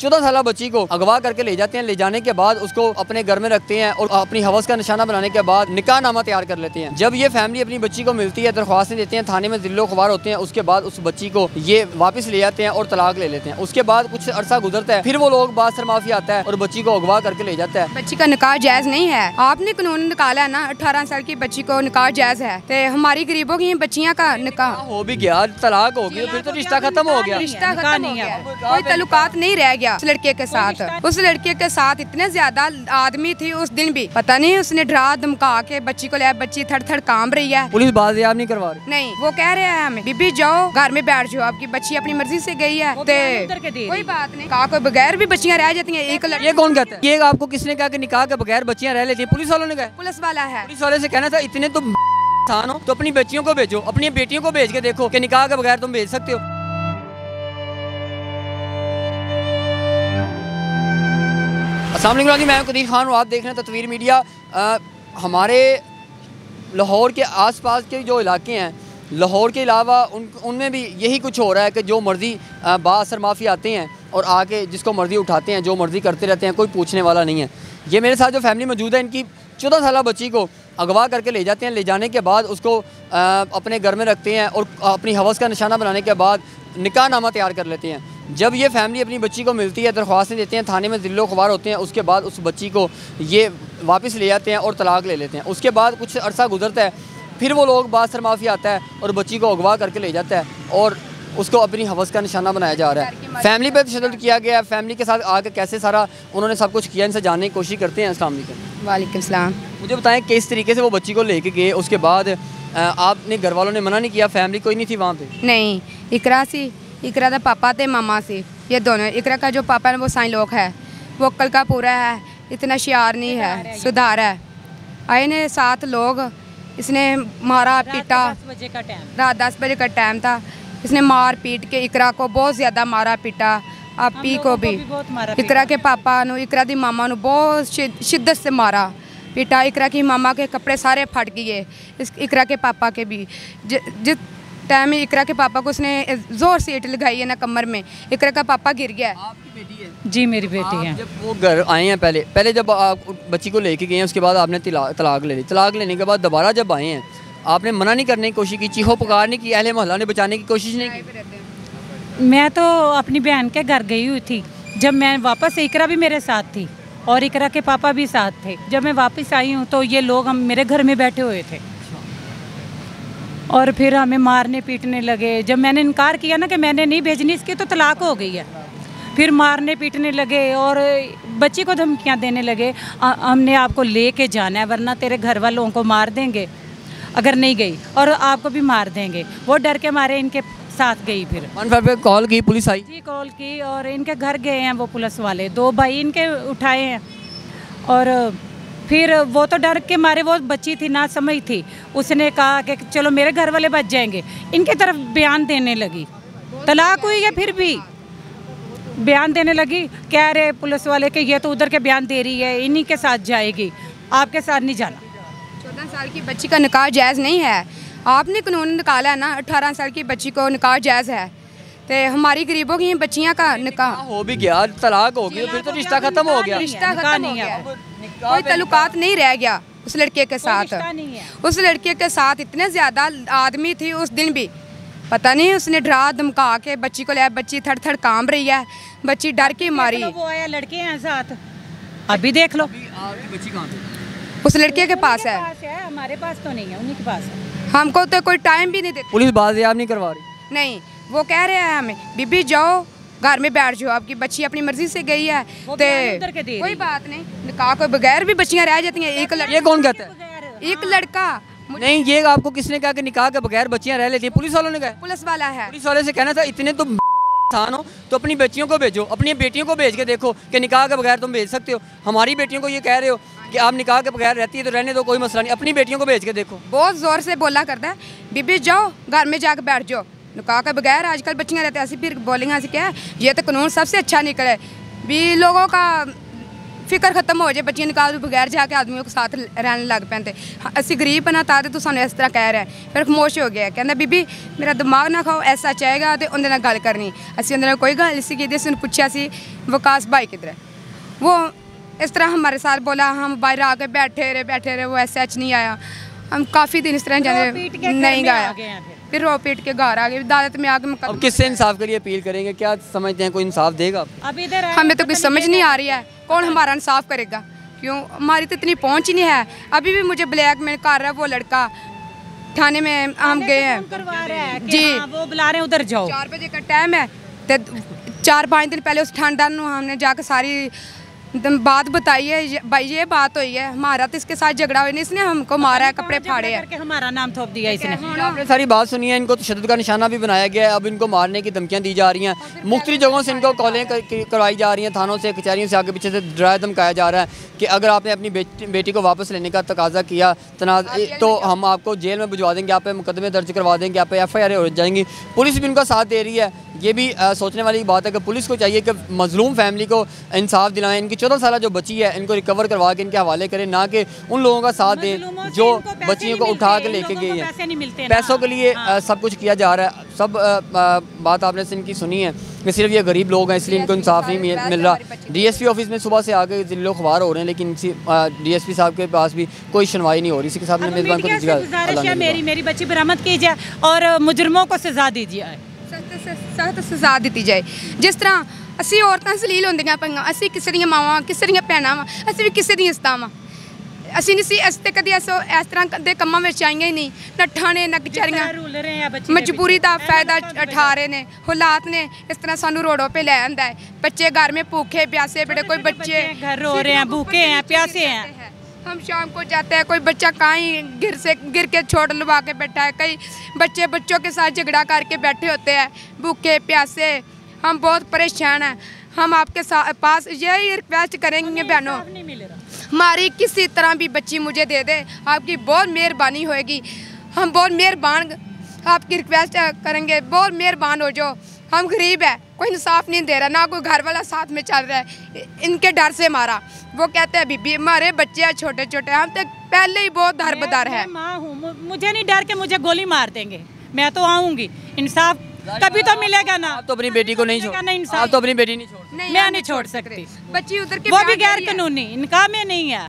14 साल बच्ची को अगवा करके ले जाते हैं। ले जाने के बाद उसको अपने घर में रखते हैं और अपनी हवस का निशाना बनाने के बाद निकाह नामा तैयार कर लेते हैं। जब ये फैमिली अपनी बच्ची को मिलती है, दरख्वास्तें देते हैं, थाने में जिल्लो ख़बार होते हैं, उसके बाद उस बच्ची को ये वापस ले जाते हैं और तलाक ले लेते हैं। उसके बाद कुछ अरसा गुजरता है, फिर वो लोग बासर माफी आता है और बच्ची को अगवा करके ले जाता है। बच्ची का निकाह जायज़ नहीं है, आपने कानून निकाला है ना, 18 साल की बच्ची को निकाह जायज़ है। तो हमारी गरीबों की बच्चियाँ का निकाह हो भी गया, तलाक हो गया, फिर तो रिश्ता खत्म हो गया। रिश्ता खत्म हो गया, कोई ताल्लुकात नहीं रह गया उस लड़के के साथ। उस लड़के के साथ इतने ज्यादा आदमी थी उस दिन भी, पता नहीं उसने डरा धमका के बच्ची को ले, बच्ची थड़ थड़ कांप रही है। पुलिस बाजियाब नहीं करवा रही? नहीं, वो कह रहे हैं हमें बीबी जाओ घर में बैठ जाओ, आपकी बच्ची अपनी मर्जी से गई है, कोई बात नहीं। कहा कोई बगैर भी बच्चियां रह जाती हैं। एक ये कौन कहता है? ये आपको किसने कहा कि निकाह के बगैर बच्चियां रह लेती हैं? पुलिस वालों ने कहा? पुलिस वाला है। पुलिस वाले से कहना था इतने तो इंसान हो तो अपनी बच्चियों को भेजो, अपनी बेटियों को भेज के देखो कि निकाह के बगैर तुम भेज सकते हो। अस्सलाम वालेकुम, मैं कदीर खान हूँ, आप देख रहे हैं तस्वीर मीडिया। हमारे लाहौर के आसपास के जो इलाके हैं, लाहौर के अलावा उनमें भी यही कुछ हो रहा है कि जो मर्ज़ी बासर माफ़ी आते हैं और आके जिसको मर्ज़ी उठाते हैं, जो मर्ज़ी करते रहते हैं, कोई पूछने वाला नहीं है। ये मेरे साथ जो फैमिली मौजूद है, इनकी 14 साल बच्ची को अगवा करके ले जाते हैं। ले जाने के बाद उसको अपने घर में रखते हैं और अपनी हवस का निशाना बनाने के बाद निकाह नामा तैयार कर लेते हैं। जब ये फैमिली अपनी बच्ची को मिलती है, दरख्वास्तें देते हैं, थाने में जिल्लो ख़बार होते हैं, उसके बाद उस बच्ची को ये वापस ले जाते हैं और तलाक ले लेते हैं। उसके बाद कुछ अरसा गुजरता है, फिर वो लोग बासर माफ़ी आता है और बच्ची को अगवा करके ले जाता है और उसको अपनी हवस का निशाना बनाया जा रहा है। फैमिली पर तशद्दुद किया गया है। फैमिली के साथ आके कैसे सारा उन्होंने सब कुछ किया, इनसे जानने की कोशिश करते हैं। अस्सलाम वालेकुम। वालेकुम सलाम। मुझे बताएं किस तरीके से वो बच्ची को लेके गए, उसके बाद आपने घर वालों ने मना नहीं किया? फैमिली कोई नहीं थी वहाँ पे? नहीं, इकरा सी, इकरा का पापा थे, मामा सी, ये दोनों। इकरा का जो पापा है वो साईं लोग है, वो अक्ल का पूरा है, इतना शियार नहीं है, सुधार है। आए ने 7 लोग, इसने मारा पीटा, रात 10 बजे का टाइम था, इसने मार पीट के इकरा को बहुत ज़्यादा मारा पीटा, आपी को भी इकरा के पापा नु, इकरा दी मामा नु बहुत शिद्दत से मारा पीटा। इकरा की मामा के कपड़े सारे फट गए, इकरा के पापा के भी। जिस टाइम में इकरा के पापा को उसने ज़ोर से ईंट लगाई है ना कमर में, इकरा का पापा गिर गया। आपकी बेटी है? जी मेरी बेटी है। जब वो घर आए हैं, पहले जब आप बच्ची को लेके गए हैं, उसके बाद आपने तलाक ले ली। तलाक लेने के बाद दोबारा जब आए हैं, आपने मना नहीं करने की कोशिश की, चीखो पुकारने की, अहले मोहल्ला ने बचाने की कोशिश नहीं की? मैं तो अपनी बहन के घर गई हुई थी। जब मैं वापस, इकरा भी मेरे साथ थी और इकरा के पापा भी साथ थे। जब मैं वापस आई हूँ तो ये लोग हम मेरे घर में बैठे हुए थे और फिर हमें मारने पीटने लगे। जब मैंने इनकार किया ना कि मैंने नहीं भेजनी, इसकी तो तलाक हो गई है, फिर मारने पीटने लगे और बच्ची को धमकियाँ देने लगे, हमने आपको लेके जाना है वरना तेरे घर वालों को मार देंगे अगर नहीं गई, और आपको भी मार देंगे। वो डर के मारे इनके साथ गई। फिर 155 पे कॉल की, पुलिस आई? जी कॉल की और इनके घर गए हैं वो पुलिस वाले, 2 भाई इनके उठाए हैं और फिर वो तो डर के मारे, वो बच्ची थी ना समझ थी, उसने कहा कि चलो मेरे घर वाले बच जाएंगे। इनके तरफ बयान देने लगी, तलाक हुई है फिर भी बयान देने लगी, कह रहे पुलिस वाले कि ये तो उधर के बयान दे रही है, इन्हीं के साथ जाएगी, आपके साथ नहीं जाना। 14 साल की बच्ची का निकाह जायज़ नहीं है, आपने कानून निकाला है ना, 18 साल की बच्ची को निकाह जायज़ है। तो हमारी गरीबों की बच्चियाँ का निकाह हो भी गया, तलाक हो गया, फिर तो रिश्ता खत्म हो गया। रिश्ता खत्म हो गया, कोई ताल्लुकात नहीं रह गया उस लड़के के साथ। उस लड़के के साथ इतने ज़्यादा आदमी थी उस दिन भी, पता नहीं उसने डरा धमका के बच्ची को ले, बच्ची थड़ थड़ कांप रही है, बच्ची डर के मारी। वो आया, लड़के हैं साथ, अभी देख लो। आपकी बच्ची कहाँ पे? उस लड़के के पास है, हमारे पास तो नहीं है, उन्हीं के पास है। हमको तो कोई टाइम भी नहीं देती। पुलिस बाजियाब नहीं करवा रही? नहीं, वो कह रहे हैं हमें बीबी जाओ घर में बैठ जाओ, आपकी बच्ची अपनी मर्जी से गई है, कोई बात नहीं। निकाह के बगैर भी बच्चियां रह जाती हैं। ये कौन कहता है? एक लड़का नहीं, ये आपको किसने कहा कि निकाह के बगैर बच्चियां रह लेती हैं? पुलिस वालों ने कहा? पुलिस वाला है। पुलिस वाले से कहना था इतने तो इंसान हो तो अपनी बच्चियों को भेजो, अपनी बेटियों को भेज के देखो कि निकाह के बगैर तुम भेज सकते हो। हमारी बेटियों को ये कह रहे हो कि आप निकाह के बगैर रहती है तो रहने दो, कोई मसला नहीं, अपनी बेटियों को भेज के देखो। बहुत ज़ोर से बोला करता है, बीबी जाओ घर में जाकर बैठ जाओ, निकाह के बगैर आजकल बच्चियाँ रहती हैं। ऐसी फिर बोलेंगे ऐसे क्या है, ये तो कानून सबसे अच्छा निकले भी, लोगों का फिक्र खत्म हो जाए, बच्चियां निकाल दो बगैर जाके आदमियों के साथ रहने लग पैंते। असी गरीब बना ता तू सानू इस तरह कह रहा है। फिर खामोश हो गया, कहना बीबी मेरा दिमाग ना खाओ, ऐसा चाहेगा तो उन्हें गल करनी। असी उन्हें कोई गल नहीं की, असं पूछा सी विकास भाई किधर है। वो इस तरह हमारे साथ बोला, हम बाहर आके बैठे रहे, वो SH नहीं आया। हम काफ़ी दिन इस तरह जाने नहीं गाया, फिर रो पीट के घर आ गए, अदालत में आके अब किससे इंसाफ के लिए अपील करेंगे? क्या समझते हैं कोई इंसाफ देगा? अब इधर हमें तो कुछ समझ नहीं आ रही है, कौन हमारा इंसाफ करेगा? क्यों हमारी तो इतनी पहुंच ही नहीं है। अभी भी मुझे ब्लैकमेल कर रहा है वो लड़का, थाने में हम गए हैं जी, वो बुला रहे हैं उधर जाओ। 4 बजे का टाइम है, तो 4-5 दिन पहले उस ठानदार हमने जाकर सारी बात बताई है, भाई ये बात हुई है, हमारा तो इसके साथ झगड़ा हुआ नहीं, इसने हमको मारा है, कपड़े फाड़े हैं, हमारा नाम थोप दिया इसने। आपने सारी बात सुनी है, इनको तशद्दुद का निशाना भी बनाया गया है, अब इनको मारने की धमकियां दी जा रही हैं, मुख्तलिफ जगहों से इनको कॉलें करवाई जा रही हैं, थानों से कचहरियों से आगे पीछे से डराया धमकाया जा रहा है कि अगर आपने अपनी बेटी को वापस लेने का तकाजा किया तो हम आपको जेल में भिजवा देंगे, आप पे मुकदमे दर्ज करवा देंगे, आप पे FIR हो जाएंगी। पुलिस भी उनका साथ दे रही है। ये भी सोचने वाली बात है कि पुलिस को चाहिए कि मजलूम फैमिली को इंसाफ दिलाएं, इनकी 14 साल जो बची है इनको रिकवर करवा के इनके हवाले करें, ना कि उन लोगों का साथ दें जो बच्चियों को उठा के लेके गए हैं। पैसों के लिए सब कुछ किया जा रहा है। सब बात आपने से इनकी सुनी है कि सिर्फ ये गरीब लोग हैं इसलिए इनको इंसाफ नहीं मिल रहा। DSP ऑफिस में सुबह से आके जिलो खबार हो रहे हैं, लेकिन DSP साहब के पास भी कोई सुनवाई नहीं हो रही। इसी के साथ में मेज़बान को गुजारिश है मेरी बच्ची बरामद कीजिए और मुजरमों को सजा दीजिए, सख्त सजा दी जाए। जिस तरह असी औरतां जलील होंदियां पईयां, असी किसी दी मावां, किसी दी भैणां वां, असी भी किसी दी इज्जतां वां। असी नहीं इस ते कदी इस तरह दे कम्मां विच आईयां ही नहीं, न ठाणे न कचहरियां मजबूरी का फायदा उठा रहे ने, हालात ने इस तरह सानू रोडों पे ले आंदा है। बच्चे घर में भूखे प्यासे बड़े, कोई बच्चे घर रो रहे हैं, भूखे हैं, प्यासे हैं। हम शाम को जाते हैं, कोई बच्चा कहीं गिर के छोड़ लगा के बैठा है, कई बच्चे बच्चों के साथ झगड़ा करके बैठे होते हैं भूखे प्यासे। हम बहुत परेशान हैं। हम आपके पास यही रिक्वेस्ट करेंगे बहनों, हमारी किसी तरह भी बच्ची मुझे दे दे, आपकी बहुत मेहरबानी होएगी। हम बहुत मेहरबान आपकी रिक्वेस्ट करेंगे, बहुत मेहरबान हो जो। हम गरीब है, कोई इंसाफ नहीं दे रहा, ना कोई घर वाला साथ में चल रहा है, इनके डर से मारा। वो कहते हैं बीबी हमारे बच्चे हैं छोटे छोटे, हम तो पहले ही बहुत दरबदर है। माँ हूँ, मुझे नहीं डर के मुझे गोली मार देंगे, मैं तो आऊँगी, इंसाफ कभी तो मिलेगा ना। आप तो अपनी बेटी को नहीं छोड़, आप तो अपनी बेटी नहीं छोड़, मैं नहीं छोड़ सकती। बच्ची उधर के वो भी गैर कानूनी, इनका में नहीं है।